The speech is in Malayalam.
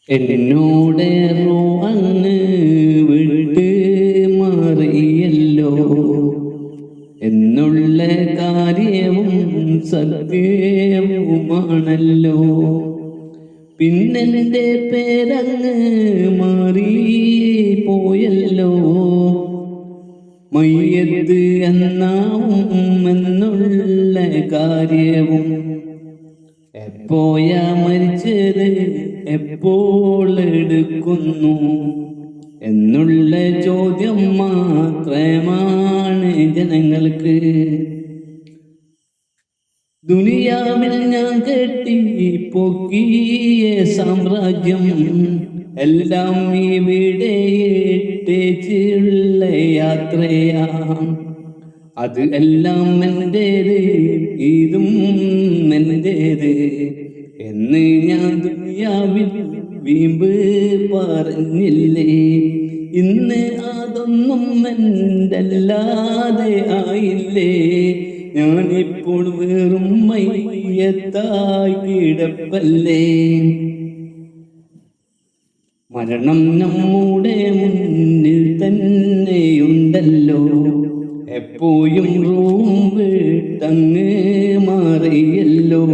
എന്നോടേറോ അങ്ങ് വിട്ട് മാറിയല്ലോ എന്നുള്ള കാര്യവും സത്യവുമാണല്ലോ. പിന്നെന്റെ പേരങ്ങ് മാറി പോയല്ലോ. മയ്യത്ത് എന്നാവും എന്നുള്ള കാര്യവും എപ്പോയാ മരിച്ചത് എപ്പോൾ എടുക്കുന്നു എന്നുള്ള ചോദ്യം മാത്രമാണ് ജനങ്ങൾക്ക്. ദുനിയാവിൽ ഞാൻ കെട്ടി പൊക്കിയ സാമ്രാജ്യം എല്ലാം ഇവിടെ ഇട്ടേച്ചുള്ള യാത്രയാണ്. അത് എല്ലാം എന്റേത്, ഇതും എന്റേത് എന്ന് ഞാൻ ദുനിയാവിൽ വീമ്പ് പറഞ്ഞില്ലേ. ഇന്ന് അതൊന്നും എന്തല്ലാതെ ആയില്ലേ. ഞാനിപ്പോൾ വെറും മയ്യത്തായി കിടപ്പല്ലേ. മരണം നമ്മുടെ മുന്നിൽ തന്നെയുണ്ടല്ലോ. എപ്പോഴും റൂം വിട്ടങ്ങ് മാറിയല്ലോ.